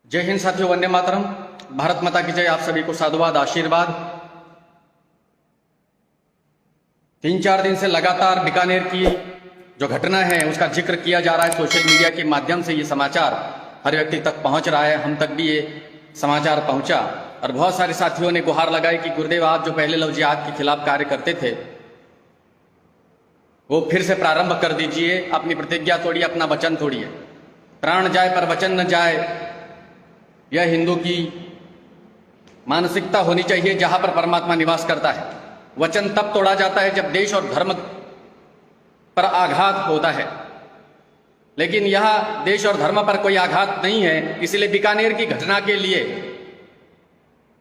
जय हिंद साथियों, वंदे मातरम। भारत माता की जय। आप सभी को साधुवाद, आशीर्वाद। 3-4 दिन से लगातार बीकानेर की जो घटना है उसका जिक्र किया जा रहा है। सोशल मीडिया के माध्यम से ये समाचार हर व्यक्ति तक पहुंच रहा है। हम तक भी ये समाचार पहुंचा और बहुत सारे साथियों ने गुहार लगाई कि गुरुदेव, आप जो पहले लव जिहाद के खिलाफ कार्य करते थे वो फिर से प्रारंभ कर दीजिए। अपनी प्रतिज्ञा तोड़िए, अपना वचन तोड़िए। प्राण जाए पर वचन न जाए, यह हिंदू की मानसिकता होनी चाहिए जहां पर परमात्मा निवास करता है। वचन तब तोड़ा जाता है जब देश और धर्म पर आघात होता है, लेकिन यह देश और धर्म पर कोई आघात नहीं है। इसलिए बीकानेर की घटना के लिए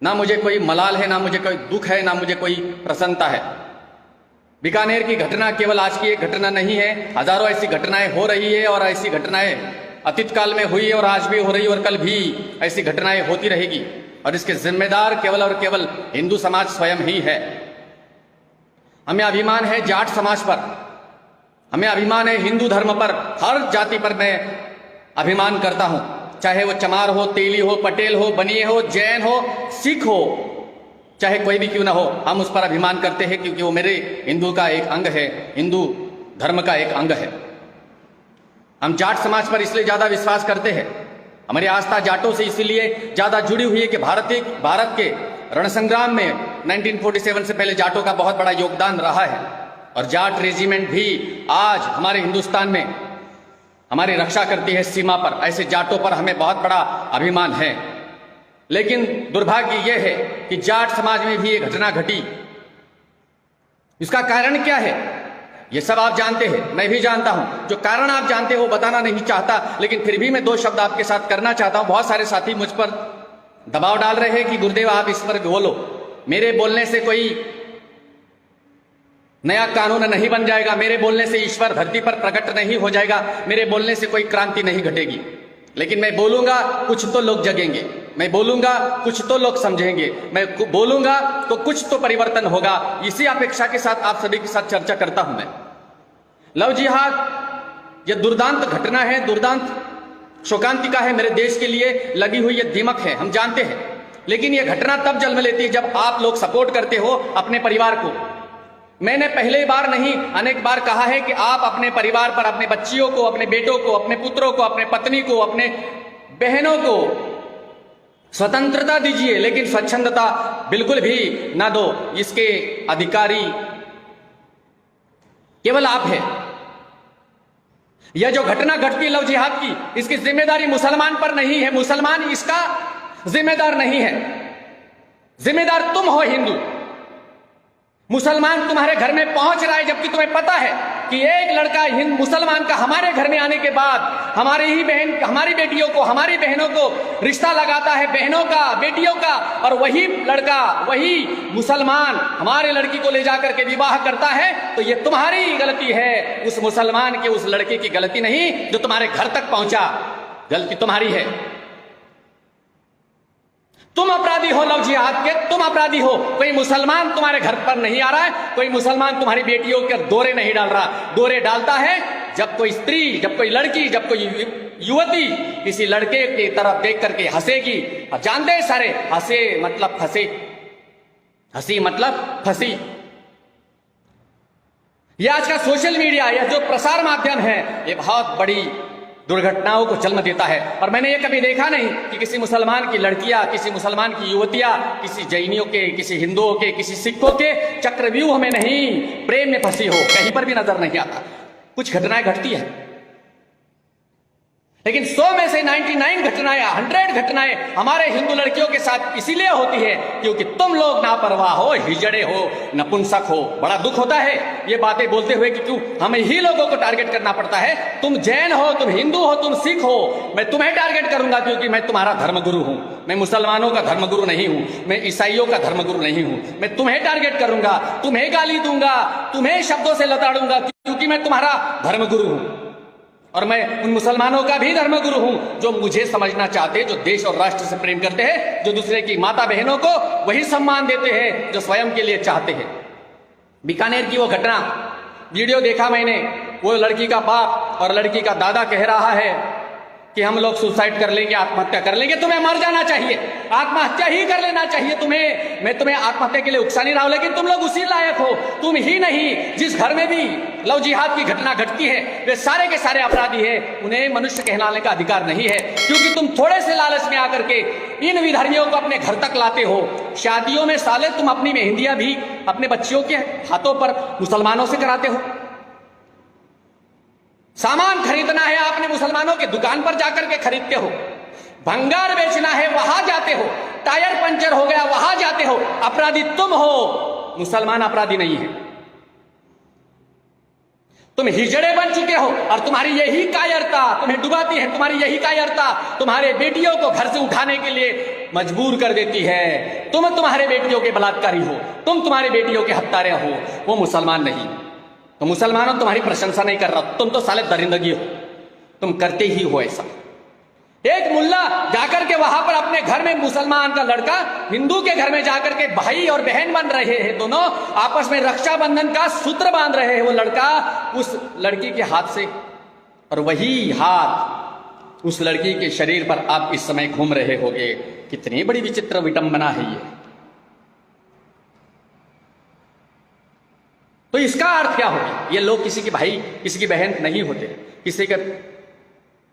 ना मुझे कोई मलाल है, ना मुझे कोई दुख है, ना मुझे कोई प्रसन्नता है। बीकानेर की घटना केवल आज की एक घटना नहीं है। हजारों ऐसी घटनाएं हो रही है और ऐसी घटनाएं अतीत काल में हुई और आज भी हो रही और कल भी ऐसी घटनाएं होती रहेगी। और इसके जिम्मेदार केवल और केवल हिंदू समाज स्वयं ही है। हमें अभिमान है जाट समाज पर, हमें अभिमान है हिंदू धर्म पर। हर जाति पर मैं अभिमान करता हूं, चाहे वो चमार हो, तेली हो, पटेल हो, बनिए हो, जैन हो, सिख हो, चाहे कोई भी क्यों ना हो, हम उस पर अभिमान करते हैं क्योंकि वो मेरे हिंदू का एक अंग है, हिंदू धर्म का एक अंग है। हम जाट समाज पर इसलिए ज्यादा विश्वास करते हैं, हमारी आस्था जाटों से इसीलिए ज्यादा जुड़ी हुई है कि भारत के रणसंग्राम में 1947 से पहले जाटों का बहुत बड़ा योगदान रहा है। और जाट रेजिमेंट भी आज हमारे हिंदुस्तान में हमारी रक्षा करती है सीमा पर। ऐसे जाटों पर हमें बहुत बड़ा अभिमान है। लेकिन दुर्भाग्य यह है कि जाट समाज में भी ये घटना घटी। इसका कारण क्या है ये सब आप जानते हैं, मैं भी जानता हूं। जो कारण आप जानते हो बताना नहीं चाहता, लेकिन फिर भी मैं 2 शब्द आपके साथ करना चाहता हूं। बहुत सारे साथी मुझ पर दबाव डाल रहे हैं कि गुरुदेव आप इस पर बोलो। मेरे बोलने से कोई नया कानून नहीं बन जाएगा, मेरे बोलने से ईश्वर धरती पर प्रकट नहीं हो जाएगा, मेरे बोलने से कोई क्रांति नहीं घटेगी। लेकिन मैं बोलूंगा कुछ तो लोग जगेंगे, मैं बोलूंगा कुछ तो लोग समझेंगे, मैं बोलूंगा तो कुछ तो परिवर्तन होगा। इसी अपेक्षा के साथ आप सभी के साथ चर्चा करता हूं मैं। लव जिहाद यह दुर्दांत घटना है, दुर्दांत शोकांतिका है, मेरे देश के लिए लगी हुई यह दीमक है, हम जानते हैं। लेकिन यह घटना तब जन्म लेती है जब आप लोग सपोर्ट करते हो अपने परिवार को। मैंने पहले बार नहीं अनेक बार कहा है कि आप अपने परिवार पर, अपने बच्चियों को, अपने बेटों को, अपने पुत्रों को, अपने पत्नी को, अपने बहनों को स्वतंत्रता दीजिए, लेकिन स्वच्छंदता बिल्कुल भी ना दो। इसके अधिकारी केवल आप हैं। यह जो घटना घटती लव जिहाद की, इसकी जिम्मेदारी मुसलमान पर नहीं है, मुसलमान इसका जिम्मेदार नहीं है। जिम्मेदार तुम हो हिंदू। मुसलमान तुम्हारे घर में पहुंच रहा है जबकि तुम्हें पता है कि एक लड़का मुसलमान का हमारे घर में आने के बाद हमारी ही बहन, हमारी बेटियों को, हमारी बहनों को रिश्ता लगाता है, बहनों का, बेटियों का, और वही लड़का, वही मुसलमान हमारे लड़की को ले जाकर के विवाह करता है। तो ये तुम्हारी गलती है, उस मुसलमान के, उस लड़के की गलती नहीं जो तुम्हारे घर तक पहुंचा। गलती तुम्हारी है। तुम अपराधी हो लव जिहाद के, तुम अपराधी हो। कोई मुसलमान तुम्हारे घर पर नहीं आ रहा है, कोई मुसलमान तुम्हारी बेटियों के दौरे नहीं डाल रहा। दौरे डालता है जब कोई स्त्री, जब कोई लड़की, जब कोई युवती किसी लड़के की तरफ देख करके हंसेगी। और जानते हैं सारे, हंसे मतलब फंसे, हंसी मतलब फंसी। यह आज का सोशल मीडिया, यह जो प्रसार माध्यम है, ये बहुत बड़ी दुर्घटनाओं को जन्म देता है। और मैंने ये कभी देखा नहीं कि किसी मुसलमान की लड़कियां, किसी मुसलमान की युवतियां, किसी जैनियों के, किसी हिंदुओं के, किसी सिखों के चक्रव्यूह में नहीं, प्रेम में फंसी हो, कहीं पर भी नजर नहीं आता। कुछ घटनाएं घटती है, लेकिन 100 में से 99 घटनाएं, 100 घटनाएं हमारे हिंदू लड़कियों के साथ इसीलिए होती है क्योंकि तुम लोग लापरवाह हो, हिजड़े हो, नपुंसक हो। बड़ा दुख होता है ये बातें बोलते हुए कि क्यों हमें ही लोगों को टारगेट करना पड़ता है। तुम जैन हो, तुम हिंदू हो, तुम सिख हो, मैं तुम्हें टारगेट करूंगा क्योंकि मैं तुम्हारा धर्मगुरु हूं। मैं मुसलमानों का धर्मगुरु नहीं हूं, मैं ईसाइयों का धर्मगुरु नहीं हूं। मैं तुम्हें टारगेट करूंगा, तुम्हें गाली दूंगा, तुम्हें शब्दों से लताड़ूंगा क्योंकि मैं तुम्हारा धर्मगुरु हूं। और मैं उन मुसलमानों का भी धर्मगुरु हूं जो मुझे समझना चाहते हैं, जो देश और राष्ट्र से प्रेम करते हैं, जो दूसरे की माता बहनों को वही सम्मान देते हैं जो स्वयं के लिए चाहते हैं। बीकानेर की वो घटना, वीडियो देखा मैंने, वो लड़की का बाप और लड़की का दादा कह रहा है कि हम लोग सुसाइड कर लेंगे, आत्महत्या कर लेंगे। तुम्हें मर जाना चाहिए, आत्महत्या ही कर लेना चाहिए तुम्हें। मैं तुम्हें आत्महत्या के लिए उकसा नहीं रहा हूं, लेकिन तुम लोग उसी लायक हो। तुम ही नहीं, जिस घर में भी लव जिहाद की घटना घटती है वे सारे के सारे अपराधी हैं। उन्हें मनुष्य कहलाने का अधिकार नहीं है, क्योंकि तुम थोड़े से लालच में आकर के इन विधर्मियों को अपने घर तक लाते हो। शादियों में साले तुम अपनी मेहंदियां भी अपने बच्चियों के हाथों पर मुसलमानों से कराते हो। सामान खरीदना है, आपने मुसलमानों के दुकान पर जाकर के खरीदते हो। भंगार बेचना है, वहां जाते हो। टायर पंचर हो गया, वहां जाते हो। अपराधी तुम हो, मुसलमान अपराधी नहीं है। तुम हिजड़े बन चुके हो और तुम्हारी यही कायरता तुम्हें डुबाती है। तुम्हारी यही कायरता तुम्हारे बेटियों को घर से उठाने के लिए मजबूर कर देती है। तुम तुम्हारे बेटियों के बलात्कारी हो, तुम तुम्हारी बेटियों के हत्यारे हो, वो मुसलमान नहीं। तो मुसलमानों तुम्हारी प्रशंसा नहीं कर रहा, तुम तो साले दरिंदगी हो, तुम करते ही हो ऐसा। एक मुल्ला जाकर के वहां पर अपने घर में मुसलमान का लड़का हिंदू के घर में जाकर के भाई और बहन बन रहे हैं, दोनों आपस में रक्षाबंधन का सूत्र बांध रहे हैं। वो लड़का उस लड़की के हाथ से, और वही हाथ उस लड़की के शरीर पर आप इस समय घूम रहे होंगे। कितनी बड़ी विचित्र विडंबना है ये। तो इसका अर्थ क्या होगा? ये लोग किसी की भाई किसी की बहन नहीं होते। किसी का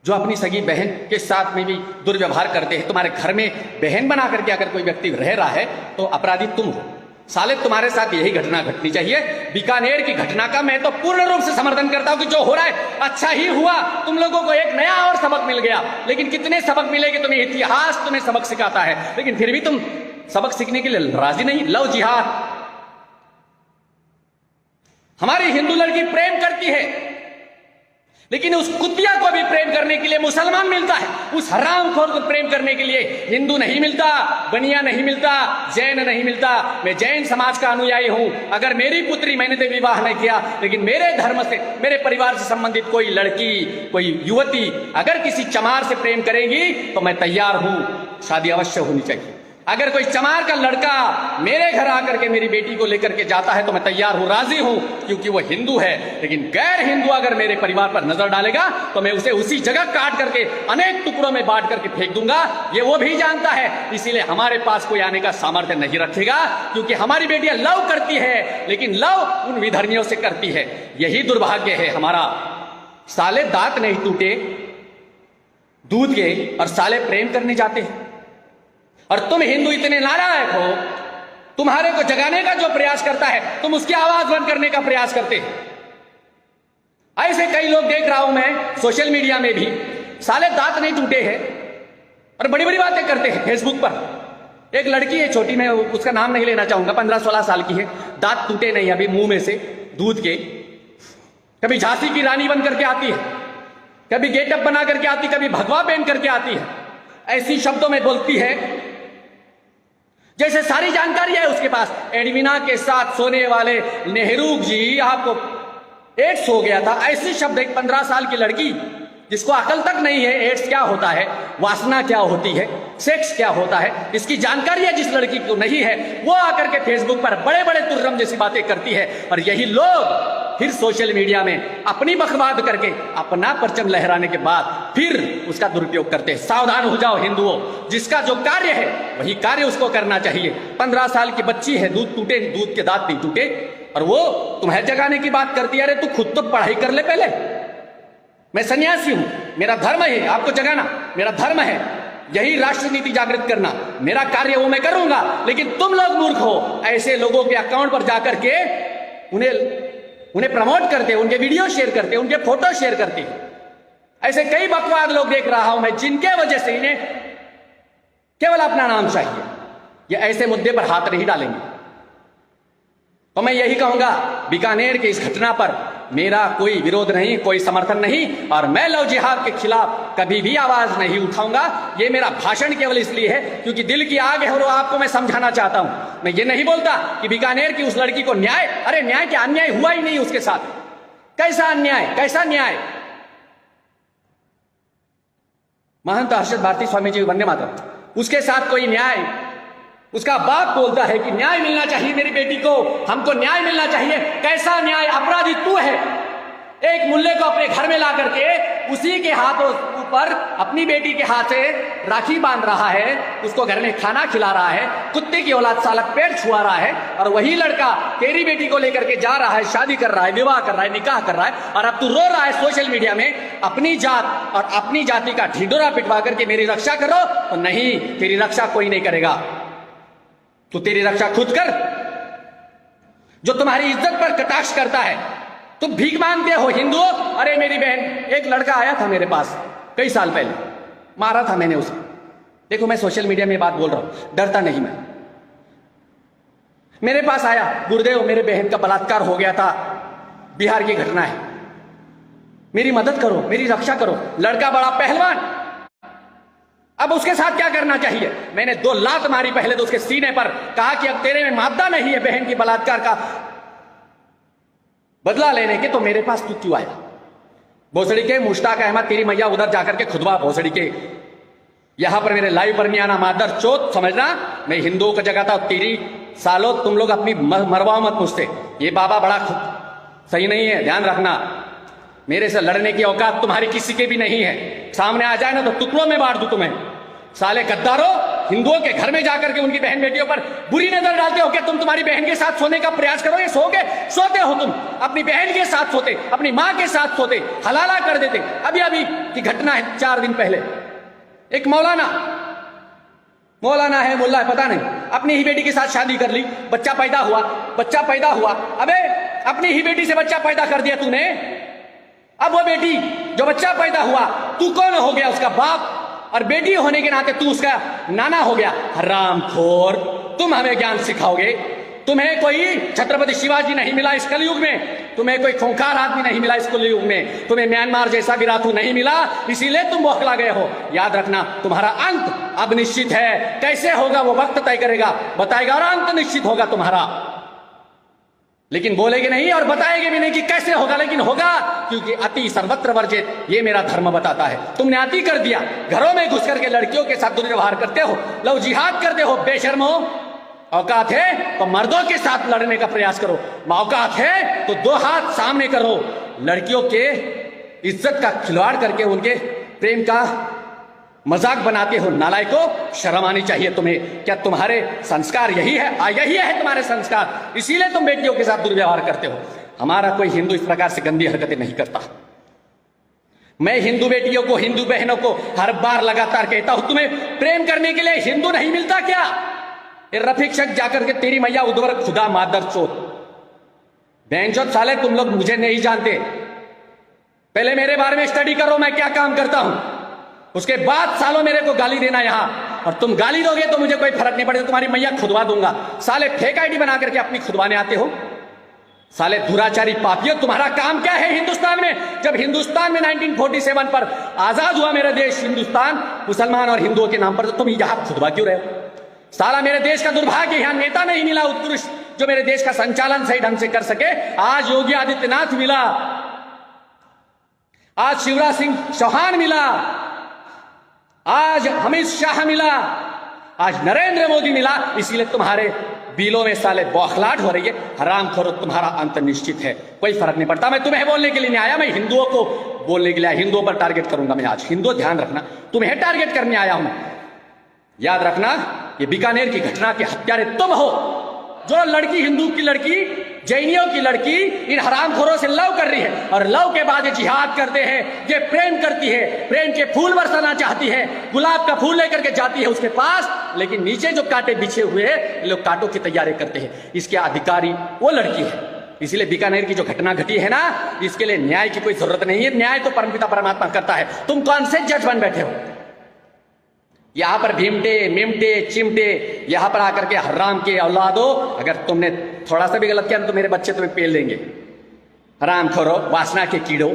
जो अपनी सगी बहन के साथ में भी दुर्व्यवहार करते हैं, तुम्हारे घर में बहन बना करके अगर कोई व्यक्ति रह रहा है तो अपराधी तुम हो। साले तुम्हारे साथ यही घटना घटनी चाहिए। बीकानेर की घटना का मैं तो पूर्ण रूप से समर्थन करता हूं कि जो हो रहा है अच्छा ही हुआ। तुम लोगों को एक नया और सबक मिल गया। लेकिन कितने सबक मिले कि तुम्हें इतिहास तुम्हें सबक सिखाता है, लेकिन फिर भी तुम सबक सीखने के लिए राजी नहीं। लव जिहाद, हमारी हिंदू लड़की प्रेम करती है, लेकिन उस कुतिया को भी प्रेम करने के लिए मुसलमान मिलता है। उस हरामखोर को प्रेम करने के लिए हिंदू नहीं मिलता, बनिया नहीं मिलता, जैन नहीं मिलता। मैं जैन समाज का अनुयायी हूं। अगर मेरी पुत्री, मैंने तो विवाह नहीं किया, लेकिन मेरे धर्म से, मेरे परिवार से संबंधित कोई लड़की, कोई युवती अगर किसी चमार से प्रेम करेगी तो मैं तैयार हूं, शादी अवश्य होनी चाहिए। अगर कोई चमार का लड़का मेरे घर आकर के मेरी बेटी को लेकर के जाता है तो मैं तैयार हूं, राजी हूं, क्योंकि वो हिंदू है। लेकिन गैर हिंदू अगर मेरे परिवार पर नजर डालेगा तो मैं उसे उसी जगह काट करके अनेक टुकड़ों में बांट करके फेंक दूंगा। ये वो भी जानता है, इसीलिए हमारे पास कोई आने का सामर्थ्य नहीं रखेगा, क्योंकि हमारी बेटियां लव करती है, लेकिन लव उन विधर्मियों से करती है। यही दुर्भाग्य है हमारा। साले दांत नहीं टूटे दूध के और साले प्रेम करने जाते हैं। और तुम हिंदू इतने नालायक हो, तुम्हारे को जगाने का जो प्रयास करता है तुम उसकी आवाज बंद करने का प्रयास करते हैं। ऐसे कई लोग देख रहा हूं मैं सोशल मीडिया में भी, साले दांत नहीं टूटे हैं और बड़ी बड़ी बातें करते हैं फेसबुक पर। एक लड़की है छोटी, मैं उसका नाम नहीं लेना चाहूंगा, 15-16 साल की है, दांत टूटे नहीं अभी मुंह में से दूध के। कभी झांसी की रानी बन करके आती है, कभी गेटअप बना करके आती, कभी भगवा पहन करके आती है। ऐसी शब्दों में बोलती है जैसे सारी जानकारी है उसके पास। एडविना के साथ सोने वाले नेहरू जी आपको एड्स हो गया था, ऐसे शब्द। एक 15 साल की लड़की जिसको अकल तक नहीं है एड्स क्या होता है, वासना क्या होती है, सेक्स क्या होता है, इसकी जानकारी है जिस लड़की को नहीं है, वो आकर के फेसबुक पर बड़े बड़े तुर्रम जैसी बातें करती है। और यही लोग फिर सोशल मीडिया में अपनी बकवाद करके अपना परचम लहराने के बाद फिर उसका दुरुपयोग करते हैं। सावधान हो जाओ हिंदुओं, जिसका जो कार्य है वही कार्य उसको करना चाहिए। 15 साल की बच्ची है, दूध टूटे, दूध के दांत नहीं टूटे, और वो तुम्हें जगाने की बात करती है। अरे तू खुद तो पढ़ाई कर ले पहले। मैं सन्यासी हूं, मेरा धर्म है आपको जगाना, मेरा धर्म है यही राष्ट्र नीति जागृत करना, मेरा कार्य वो मैं करूंगा। लेकिन तुम लोग मूर्ख हो, ऐसे लोगों के अकाउंट पर जाकर के उन्हें प्रमोट करते, उनके वीडियो शेयर करते, उनके फोटो शेयर करते। ऐसे कई बकवाद लोग देख रहा हूं मैं, जिनके वजह से इन्हें केवल अपना नाम चाहिए। ये ऐसे मुद्दे पर हाथ नहीं डालेंगे। तो मैं यही कहूंगा, बीकानेर की इस घटना पर मेरा कोई विरोध नहीं, कोई समर्थन नहीं, और मैं लव जिहाद के खिलाफ कभी भी आवाज नहीं उठाऊंगा। ये मेरा भाषण केवल इसलिए है क्योंकि दिल की आग है और आपको मैं समझाना चाहता हूं। मैं ये नहीं बोलता कि बीकानेर की उस लड़की को न्याय, अरे न्याय क्या, अन्याय हुआ ही नहीं उसके साथ। कैसा अन्याय, कैसा न्याय। महंत हर्षद भारती स्वामी जी वंदे मातरम, उसके साथ कोई न्याय, उसका बाप बोलता है कि न्याय मिलना चाहिए मेरी बेटी को, हमको न्याय मिलना चाहिए। कैसा न्याय, अपराधी तू है। एक मुल्ले को अपने घर में ला करके उसी के हाथों पर अपनी बेटी के हाथ से राखी बांध रहा है, उसको घर में खाना खिला रहा है, कुत्ते की औलाद साला पेट छुआ रहा है, और वही लड़का तेरी बेटी को लेकर के जा रहा है, शादी कर रहा है, विवाह कर रहा है, निकाह कर रहा है, और अब तू रो रहा है सोशल मीडिया में अपनी जात और अपनी जाति का ढिंडोरा पिटवा करके मेरी रक्षा करो। तो नहीं, तेरी रक्षा कोई नहीं करेगा, तू तेरी रक्षा खुद कर। जो तुम्हारी इज्जत पर कटाक्ष करता है, तुम भीख मांगते हो हिंदुओं। अरे मेरी बहन, एक लड़का आया था मेरे पास कई साल पहले, मारा था मैंने उसे। देखो मैं सोशल मीडिया में बात बोल रहा हूं, डरता नहीं मैं। मेरे पास आया, गुरुदेव मेरे बहन का बलात्कार हो गया था, बिहार की घटना है, मेरी मदद करो, मेरी रक्षा करो। लड़का बड़ा पहलवान, अब उसके साथ क्या करना चाहिए? मैंने 2 लात मारी पहले तो उसके सीने पर, कहा कि अब तेरे में मादा नहीं है बहन की बलात्कार का बदला लेने के, तो मेरे पास तू क्यों आया? भोसड़ी के मुश्ताक अहमद, तेरी मैया उधर जाकर के खुदवा भोसड़ी के, यहां पर मेरे लाइव पर नहीं आना मादर चोत, समझना। मैं हिंदुओं का जगह था, तेरी सालों तुम लोग अपनी मरवाओ मत मुझसे, ये बाबा बड़ा सही नहीं है, ध्यान रखना। मेरे से लड़ने की औकात तुम्हारी किसी के भी नहीं है, सामने आ जाए ना तो टुकड़ों में बांट दूं तुम्हें। साले गद्दारों, हिंदुओं के घर में जाकर के उनकी बहन बेटियों पर बुरी नजर डालते हो क्या? तुम तुम्हारी बहन के साथ सोने का प्रयास करो, ये सोते हो तुम, अपनी बहन के साथ सोते, अपनी मां के साथ सोते, हलाला कर देते। अभी अभी की घटना है, 4 दिन पहले एक मौलाना है, मुल्ला है, पता नहीं, अपनी ही बेटी के साथ शादी कर ली, बच्चा पैदा हुआ। अबे अपनी ही बेटी से बच्चा पैदा कर दिया तूने, अब वो बेटी जो बच्चा पैदा हुआ, तू कौन हो गया? उसका बाप, और बेटी होने के नाते तू उसका नाना हो गया। हरामखोर, तुम हमें ज्ञान सिखाओगे? तुम्हें कोई छत्रपति शिवाजी नहीं मिला इस कलयुग में, तुम्हें कोई खूंखार आदमी नहीं मिला इस कलयुग में, तुम्हें म्यांमार जैसा विराथू नहीं मिला, इसीलिए तुम बौखला गए हो। याद रखना, तुम्हारा अंत अब निश्चित है, कैसे होगा वो वक्त तय करेगा, बताएगा, और अंत निश्चित होगा तुम्हारा। लेकिन बोलेगे नहीं और बताएंगे भी नहीं कि कैसे होगा, लेकिन होगा, क्योंकि अति सर्वत्र वर्जित, ये मेरा धर्म बताता है। तुमने अति कर दिया, घरों में घुस करके लड़कियों के साथ दुर्व्यवहार करते हो, लव जिहाद करते हो, बेशर्मो। औकात है तो मर्दों के साथ लड़ने का प्रयास करो, औकात है तो 2 हाथ सामने करो। लड़कियों के इज्जत का खिलवाड़ करके उनके प्रेम का मजाक बनाते हो, नालायकों, शर्म आनी चाहिए तुम्हें। क्या तुम्हारे संस्कार यही है? यही है तुम्हारे संस्कार, इसीलिए तुम बेटियों के साथ दुर्व्यवहार करते हो। हमारा कोई हिंदू इस प्रकार से गंदी हरकतें नहीं करता। मैं हिंदू बेटियों को, हिंदू बहनों को हर बार लगातार कहता हूं, तुम्हें प्रेम करने के लिए हिंदू नहीं मिलता क्या? रफीक शक जाकर के तेरी मैया उद्वर खुदा मादर चोत, बेंचोत साले, तुम लोग मुझे नहीं जानते। पहले मेरे बारे में स्टडी करो, मैं क्या काम करता हूं, उसके बाद सालों मेरे को गाली देना यहां। और तुम गाली दोगे तो मुझे कोई फर्क नहीं पड़ेगा, तुम्हारी मैया खुदवा दूंगा। साले फेक आईडी बना करके अपनी खुदवाने आते हो, साले दुराचारी पापियों। तुम्हारा काम क्या है हिंदुस्तान में? जब हिंदुस्तान में 1947 पर आजाद हुआ मेरा देश हिंदुस्तान, मुसलमान और हिंदुओं के नाम पर, तो तुम यहां खुदवा क्यों रहे हो? साला मेरे देश का दुर्भाग्य, यहां नेता नहीं मिला उत्कृष्ट जो मेरे देश का संचालन सही ढंग से कर सके। आज योगी आदित्यनाथ मिला, आज शिवराज सिंह चौहान मिला, आज अमित शाह मिला, आज नरेंद्र मोदी मिला, इसीलिए तुम्हारे बिलों में साले बौखलाहट हो रही है। हरामखोरो, तुम्हारा अंत निश्चित है, कोई फर्क नहीं पड़ता। मैं तुम्हें बोलने के लिए नहीं आया, मैं हिंदुओं को बोलने के लिए आया। हिंदुओं पर टारगेट करूंगा मैं आज। हिंदुओं ध्यान रखना, तुम्हें टारगेट करने आया हूं। याद रखना, ये बीकानेर की घटना के हत्यारे तुम हो। जो लड़की, हिंदू की लड़की, जैनियों की लड़की इन हरामखोरों से लव कर रही है, और लव के बाद ये जिहाद करते हैं, ये प्रेम करती है, प्रेम के फूल बरसाना चाहती है, गुलाब का फूल लेकर के जाती है उसके पास, लेकिन नीचे जो कांटे बिछे हुए हैं, लोग कांटों की तैयारी करते हैं। इसके अधिकारी वो लड़की है। इसलिए बीकानेर की जो घटना घटी है ना, इसके लिए न्याय की कोई जरूरत नहीं है। न्याय तो परमपिता परमात्मा करता है। तुम कौन से जज बन बैठे हो? यहां पर भीमटे, मिमटे, चिमटे, यहां पर आकर के हराम के औलादो, अगर तुमने थोड़ा सा भी गलत किया तो मेरे बच्चे तुम्हें पेल देंगे। हराम खोरो, वासना के कीड़ो,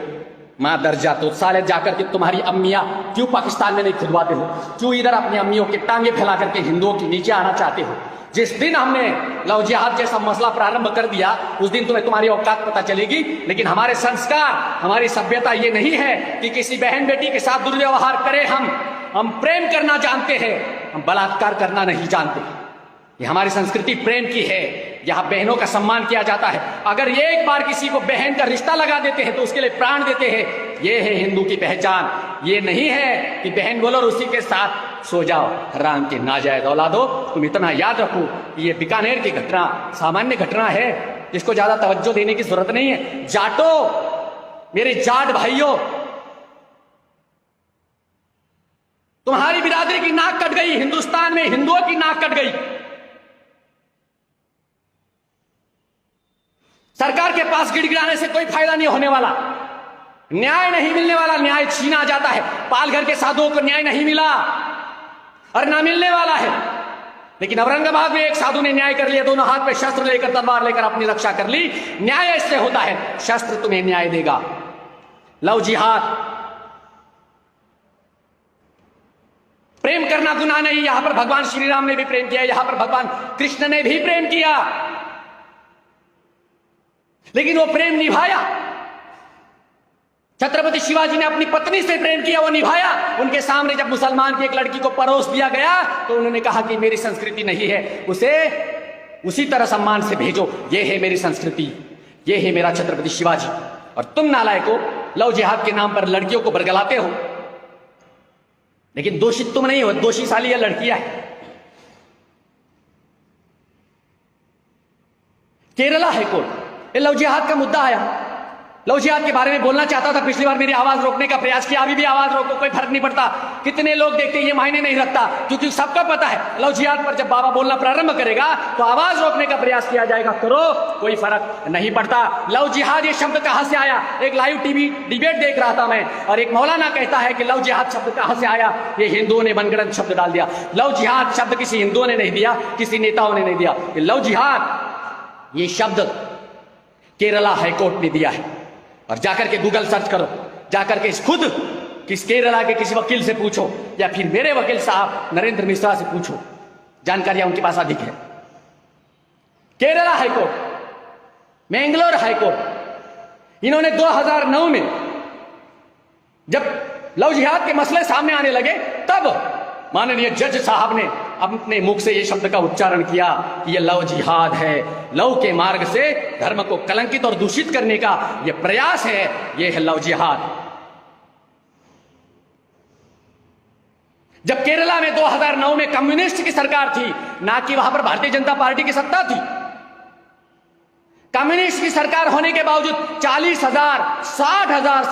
मां दर्जा तो साले जाकर के तुम्हारी अम्मियां क्यों पाकिस्तान में नहीं खुदवाते हो? क्यों इधर अपनी अम्मियों के टांगे फैला करके हिंदुओं के नीचे आना चाहते हो? जिस दिन हमने लव जिहाद जैसा मसला प्रारंभ कर दिया, उस दिन तुम्हें तुम्हारी औकात पता चलेगी। लेकिन हमारे संस्कार, हमारी सभ्यता ये नहीं है कि किसी बहन बेटी के साथ दुर्व्यवहार करें। हम प्रेम करना जानते हैं, हम बलात्कार करना नहीं जानते। ये हमारी संस्कृति प्रेम की है। यहाँ बहनों का सम्मान किया जाता है। अगर ये एक बार किसी को बहन का रिश्ता लगा देते हैं तो उसके लिए प्राण देते हैं। ये है हिंदू की पहचान। ये नहीं है कि बहन बोलो और उसी के साथ सो जाओ। राम के नाजायज औलादो, तुम इतना याद रखो कि ये बीकानेर की घटना सामान्य घटना है, जिसको ज्यादा तवज्जो देने की जरूरत नहीं है। जाटो, मेरे जाट भाइयों, तुम्हारी बिरादरी की नाक कट गई, हिंदुस्तान में हिंदुओं की नाक कट गई। सरकार के पास गिड़गिड़ाने से कोई फायदा नहीं होने वाला, न्याय नहीं मिलने वाला, न्याय छीना जाता है। पालघर के साधुओं को न्याय नहीं मिला और ना मिलने वाला है, लेकिन औरंगाबाद में एक साधु ने न्याय कर लिया, दोनों हाथ में शस्त्र लेकर, तलवार लेकर अपनी रक्षा कर ली। न्याय इससे होता है, शस्त्र तुम्हें न्याय देगा। लव जिहाद, प्रेम करना गुनाह नहीं। यहां पर भगवान श्री राम ने भी प्रेम किया, यहां पर भगवान कृष्ण ने भी प्रेम किया, लेकिन वो प्रेम निभाया। छत्रपति शिवाजी ने अपनी पत्नी से प्रेम किया, वो निभाया। उनके सामने जब मुसलमान की एक लड़की को परोस दिया गया तो उन्होंने कहा कि मेरी संस्कृति नहीं है, उसे उसी तरह सम्मान से भेजो। ये है मेरी संस्कृति, ये है मेरा छत्रपति शिवाजी। और तुम नालायकों लव जिहाद के नाम पर लड़कियों को बरगलाते हो, लेकिन दोषी तुम नहीं हो, दोषी साली या लड़कियां है। केरला हाईकोर्ट ये लव जिहाद का मुद्दा आया, लव जिहाद के बारे में बोलना चाहता था। पिछली बार मेरी आवाज रोकने का प्रयास किया, अभी भी आवाज रोको, कोई फर्क नहीं पड़ता कितने लोग देखते, ये मायने नहीं रखता, क्योंकि सबको पता है लव जिहाद पर जब बाबा बोलना प्रारंभ करेगा तो आवाज रोकने का प्रयास किया जाएगा। करो, कोई फर्क नहीं पड़ता। लव जिहाद ये शब्द कहां से आया? एक लाइव टीवी डिबेट देख रहा था मैं, और एक मौलाना कहता है कि लव जिहाद शब्द कहां से आया? ये हिंदुओं ने मनगढ़ंत शब्द डाल दिया। लव जिहाद शब्द किसी हिंदुओं ने नहीं दिया, किसी नेताओं ने नहीं दिया। लव जिहाद ये शब्द केरला हाईकोर्ट ने दिया है। और जाकर के गूगल सर्च करो, जाकर के खुद किस केरला के किसी वकील से पूछो, या फिर मेरे वकील साहब नरेंद्र मिश्रा से पूछो, जानकारियां उनके पास अधिक है। केरला हाईकोर्ट, मैंगलोर हाईकोर्ट, इन्होंने 2009 में जब लव जिहाद के मसले सामने आने लगे तब माननीय जज साहब ने अपने मुख से यह शब्द का उच्चारण किया कि यह लव जिहाद है। लव के मार्ग से धर्म को कलंकित और दूषित करने का यह प्रयास है, यह है लव जिहाद। जब केरला में 2009 में कम्युनिस्ट की सरकार थी, ना कि वहां पर भारतीय जनता पार्टी की सत्ता थी, कम्युनिस्ट की सरकार होने के बावजूद 40,000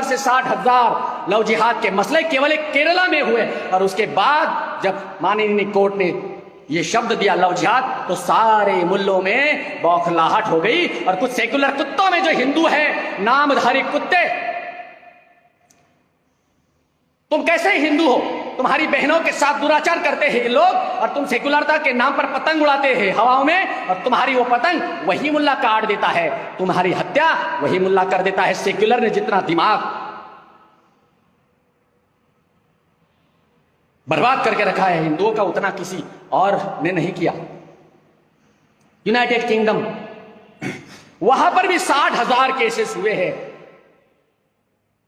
से 60,000 लव जिहाद के मसले केवल एक केरला में हुए। और उसके बाद जब माननीय कोर्ट ने यह शब्द दिया लव जिहाद, तो सारे मुल्लों में बौखलाहट हो गई। और कुछ सेकुलर कुत्तों में, जो हिंदू है, नामधारी कुत्ते, तुम कैसे हिंदू हो? तुम्हारी बहनों के साथ दुराचार करते हैं ये लोग, और तुम सेकुलरता के नाम पर पतंग उड़ाते हैं हवाओं में, और तुम्हारी वो पतंग वही मुल्ला काट देता है, तुम्हारी हत्या वही मुल्ला कर देता है। सेकुलर ने जितना दिमाग बर्बाद करके रखा है हिंदुओं का, उतना किसी और ने नहीं किया। यूनाइटेड किंगडम, वहां पर भी 60,000 केसेस हुए हैं।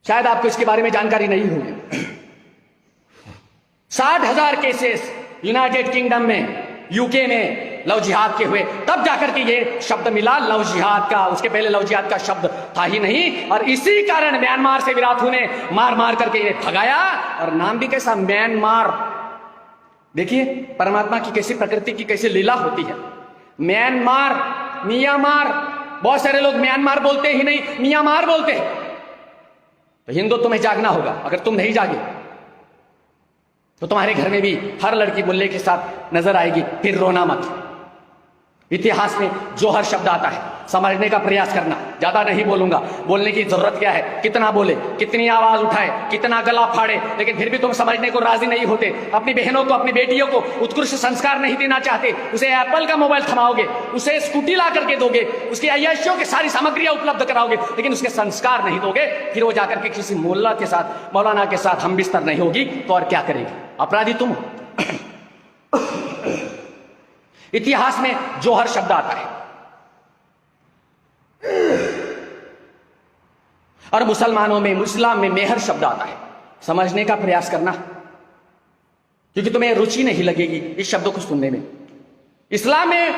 शायद आपको इसके बारे में जानकारी नहीं होगी। 60,000 केसेस यूनाइटेड किंगडम में, यूके में लव जिहाद के हुए, तब जाकर के ये शब्द मिला लव जिहाद का। उसके पहले लव जिहाद का शब्द था ही नहीं। और इसी कारण म्यांमार से विराथू ने मार मार करके ये भगाया, और नाम भी कैसा, म्यांमार। देखिए परमात्मा की कैसी, प्रकृति की कैसी लीला होती है। म्यांमार, मियांमार, बहुत सारे लोग म्यांमार बोलते ही नहीं, मियांमार बोलते हैं। तो हिंदू तुम्हें जागना होगा। अगर तुम नहीं जागे तो तुम्हारे घर में भी हर लड़की मुल्ले के साथ नजर आएगी। फिर रोना मत। इतिहास में जोहर शब्द आता है, समझने का प्रयास करना। ज्यादा नहीं बोलूंगा, बोलने की जरूरत क्या है, कितना बोले, कितनी आवाज उठाए, कितना गला फाड़े, लेकिन फिर भी तुम समझने को राजी नहीं होते। अपनी बहनों को, अपनी बेटियों को उत्कृष्ट संस्कार नहीं देना चाहते। उसे एप्पल का मोबाइल थमाओगे, उसे स्कूटी ला करके दोगे, उसकी अय्याशियों की सारी सामग्रियां उपलब्ध कराओगे, लेकिन उसके संस्कार नहीं दोगे। फिर वो जाकर के किसी मुल्ला के साथ, मौलाना के साथ हम बिस्तर नहीं होगी, तो और क्या करेगी? अपराधी तुम हो। इतिहास में जोहर शब्द आता है, और मुसलमानों में, इस्लाम में मेहर शब्द आता है। समझने का प्रयास करना, क्योंकि तुम्हें रुचि नहीं लगेगी इस शब्दों को सुनने में। इस्लाम में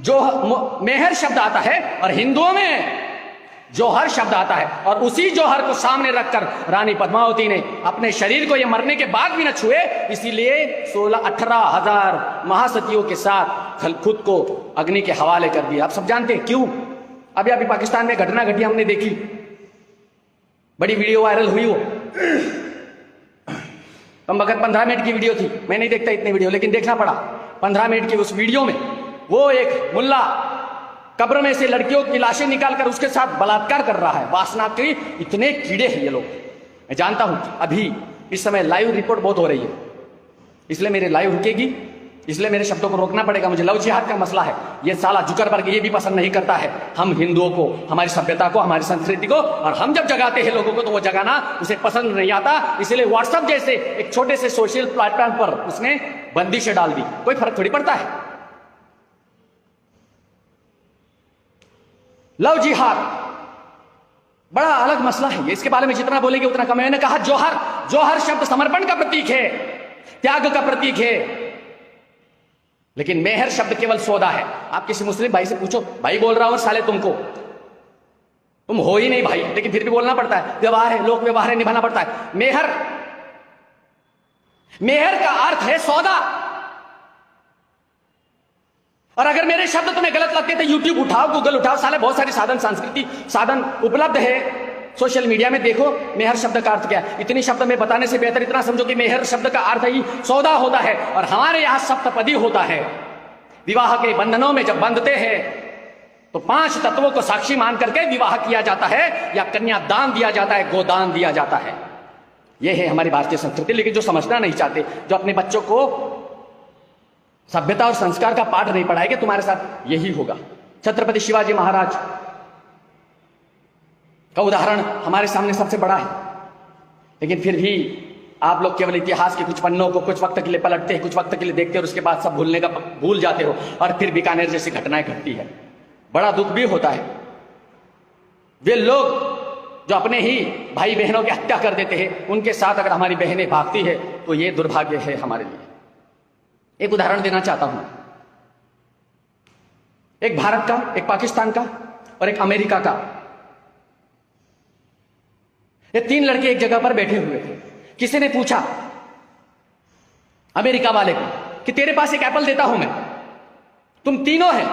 जो मेहर शब्द आता है, और हिंदुओं में जौहर शब्द आता है, और उसी जौहर को सामने रखकर रानी पद्मावती ने अपने शरीर को ये मरने के बाद भी न छुए, इसीलिए 18,000 महासतियों के साथ खुद को अग्नि के हवाले कर दिया। आप सब जानते हैं क्यों? अभी पाकिस्तान में घटना घटी, हमने देखी, बड़ी वीडियो वायरल हुई। वो कम वक्त 15 मिनट की वीडियो थी, मैं नहीं देखता इतनी वीडियो, लेकिन देखना पड़ा। 15 मिनट की उस वीडियो में वो एक मुल्ला कब्र में से लड़कियों की लाशें निकालकर उसके साथ बलात्कार कर रहा है। वासना के इतने कीड़े हैं ये लोग। मैं जानता हूं कि अभी इस समय लाइव रिपोर्ट बहुत हो रही है, इसलिए मेरे लाइव रुकेगी, इसलिए मेरे शब्दों को रोकना पड़ेगा। मुझे लव जिहाद का मसला है, ये साला जुकरबर्ग ये भी पसंद नहीं करता है हम हिंदुओं को, हमारी सभ्यता को, हमारी संस्कृति को, और हम जब जगाते हैं लोगों को तो वो जगाना उसे पसंद नहीं आता। इसलिए व्हाट्सएप जैसे एक छोटे से सोशल प्लेटफॉर्म पर उसने बंदिशें डाल दी। कोई फर्क थोड़ी पड़ता है। लव जिहाद बड़ा अलग मसला है, ये इसके बारे में जितना बोलेंगे उतना कम है। मैंने कहा जौहर, जौहर शब्द समर्पण का प्रतीक है, त्याग का प्रतीक है, लेकिन मेहर शब्द केवल सौदा है। आप किसी मुस्लिम भाई से पूछो, भाई बोल रहा हूं साले तुमको, तुम हो ही नहीं भाई, लेकिन फिर भी बोलना पड़ता है, व्यवहार है, लोक व्यवहार है, निभाना पड़ता है। मेहर, मेहर का अर्थ है सौदा। और अगर मेरे शब्द तुम्हें गलत लगते थे, यूट्यूब उठाओ, गूगल उठाओ, साले बहुत सारी साधन, संस्कृति साधन उपलब्ध है सोशल मीडिया में, देखो मेहर शब्द का अर्थ क्या है। इतनी शब्द में बताने से बेहतर इतना समझो कि मेहर शब्द का अर्थ ही सौदा होता है, और हमारे यहां सप्तपदी होता है। विवाह के बंधनों में जब बंधते हैं तो 5 तत्वों को साक्षी मान करके विवाह किया जाता है, या कन्यादान दिया जाता है, गोदान दिया जाता है। यह है हमारी भारतीय संस्कृति। लेकिन जो समझना नहीं चाहते, जो अपने बच्चों को सभ्यता और संस्कार का पाठ नहीं पढ़ाएंगे, तुम्हारे साथ यही होगा। छत्रपति शिवाजी महाराज का उदाहरण हमारे सामने सबसे बड़ा है, लेकिन फिर भी आप लोग केवल इतिहास के कुछ पन्नों को कुछ वक्त के लिए पलटते हैं, कुछ वक्त के लिए देखते हैं और उसके बाद सब भूल जाते हो, और फिर बीकानेर जैसी घटनाएं घटती है। बड़ा दुख भी होता है। वे लोग जो अपने ही भाई बहनों की हत्या कर देते हैं, उनके साथ अगर हमारी बहनें भागती है तो ये दुर्भाग्य है हमारे लिए। एक उदाहरण देना चाहता हूं, एक भारत का, एक पाकिस्तान का और एक अमेरिका का। ये 3 लड़के एक जगह पर बैठे हुए थे। किसी ने पूछा अमेरिका वाले को कि तेरे पास एक एप्पल देता हूं मैं, तुम तीनों हैं,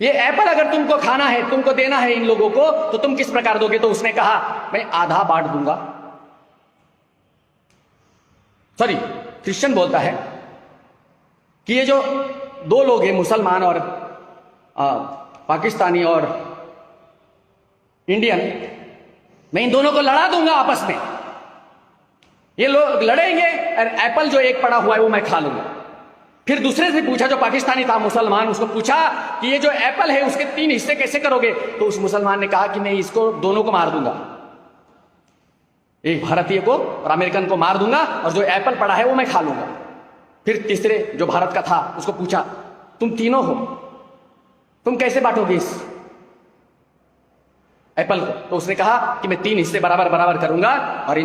ये एप्पल अगर तुमको खाना है, तुमको देना है इन लोगों को, तो तुम किस प्रकार दोगे? तो उसने कहा मैं आधा बांट दूंगा। सॉरी, क्रिश्चियन बोलता है कि ये जो 2 लोग हैं, मुसलमान और पाकिस्तानी और इंडियन, मैं इन दोनों को लड़ा दूंगा आपस में। ये लोग लड़ेंगे और एप्पल जो एक पड़ा हुआ है वो मैं खा लूंगा। फिर दूसरे से पूछा, जो पाकिस्तानी था मुसलमान, उसको पूछा कि ये जो एप्पल है उसके 3 हिस्से कैसे करोगे? तो उस मुसलमान ने कहा कि मैं इसको दोनों को मार दूंगा, एक भारतीय को और अमेरिकन को मार दूंगा, और जो एप्पल पड़ा है वो मैं खा लूंगा। फिर तीसरे जो भारत का था उसको पूछा, तुम तीनों हो, तुम कैसे बांटोगे इस एप्पल को? तो उसने कहा कि मैं 3 हिस्से बराबर बराबर करूंगा और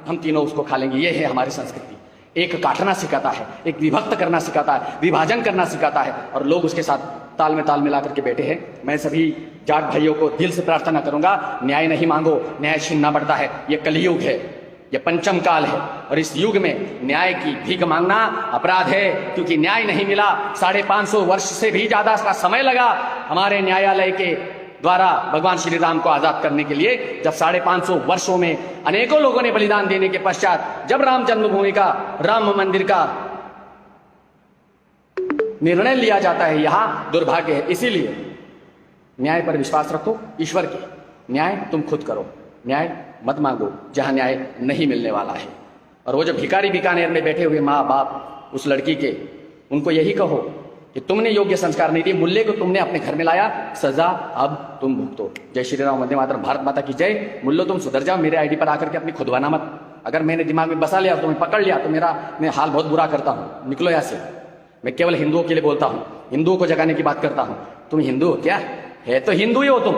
हम तीनों उसको खा लेंगे। ये है हमारी संस्कृति। एक काटना सिखाता है, एक विभक्त करना सिखाता है, विभाजन करना सिखाता है, और लोग उसके साथ ताल में ताल मिला करके बैठे हैं। मैं सभी जाट भाइयों को दिल से प्रार्थना करूंगा, न्याय नहीं मांगो, न्याय छीनना पड़ता है। ये कलयुग है, ये पंचम काल है, और इस युग में न्याय की भीख मांगना अपराध है, क्योंकि न्याय नहीं मिला। 550 वर्ष से भी ज्यादा का समय लगा हमारे न्यायालय के द्वारा भगवान श्री राम को आजाद करने के लिए। जब 550 वर्षों में अनेकों लोगों ने बलिदान देने के पश्चात जब राम जन्मभूमि का, राम मंदिर का निर्णय लिया जाता है, यहां दुर्भाग्य है। इसीलिए न्याय पर विश्वास रखो, ईश्वर के न्याय तुम खुद करो, न्याय मत मांगो जहां न्याय नहीं मिलने वाला है। और वो जो भिखारी बीकानेर में बैठे हुए माँ बाप उस लड़की के, उनको यही कहो कि तुमने योग्य संस्कार नहीं दिए, मुल्ले को तुमने अपने घर में लाया, सजा अब तुम भुगतो। जय श्री राम, वंदे मातरम, भारत माता की जय। मुल्लो तुम सुधर जाओ, मेरे आईडी पर आकर के अपनी खुदवाना मत। अगर मैंने दिमाग में बसा लिया, तुम्हें पकड़ लिया, तो मैं हाल बहुत बुरा करता हूँ। निकलो यहाँ से। मैं केवल हिंदुओं के लिए बोलता हूँ, हिंदुओं को जगाने की बात करता हूँ। तुम हिंदू हो क्या? है तो हिंदू ही हो, तुम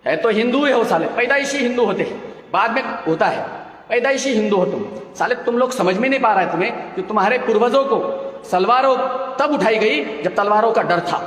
है तो हिंदू ही हो साले, पैदाइशी हिंदू होते हैं, बाद में होता है, पैदाइशी हिंदू हो तुम साले। तुम लोग समझ में नहीं पा रहा है तुम्हें कि तुम्हारे पूर्वजों को सलवारों तब उठाई गई जब तलवारों का डर था।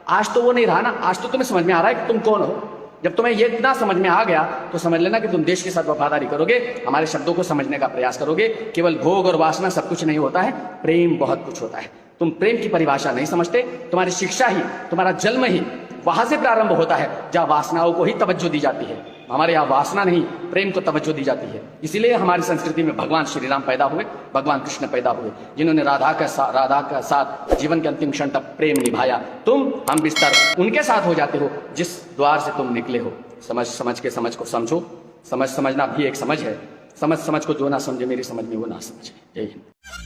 आज तो वो नहीं रहा ना, आज तो तुम्हें समझ में आ रहा है कि तुम कौन हो। जब तुम्हें ये इतना समझ में आ गया तो समझ लेना कि तुम देश के साथ वफादारी करोगे, हमारे शब्दों को समझने का प्रयास करोगे। केवल भोग और वासना सब कुछ नहीं होता है, प्रेम बहुत कुछ होता है। तुम प्रेम की परिभाषा नहीं समझते। तुम्हारी शिक्षा ही, तुम्हारा जन्म ही वहां से प्रारंभ होता है जहां वासनाओं को ही तवज्जो दी जाती है। हमारे यहाँ वासना नहीं, प्रेम को तवज्जो दी जाती है। इसीलिए हमारी संस्कृति में भगवान श्री राम पैदा हुए, भगवान कृष्ण पैदा हुए, जिन्होंने राधा का साथ जीवन के अंतिम क्षण तक प्रेम निभाया। तुम हम बिस्तर उनके साथ हो जाते हो जिस द्वार से तुम निकले हो। समझ के समझ को समझो। समझना भी एक समझ है। समझ को जो ना समझे मेरी समझ में वो ना समझे। जय हिंद।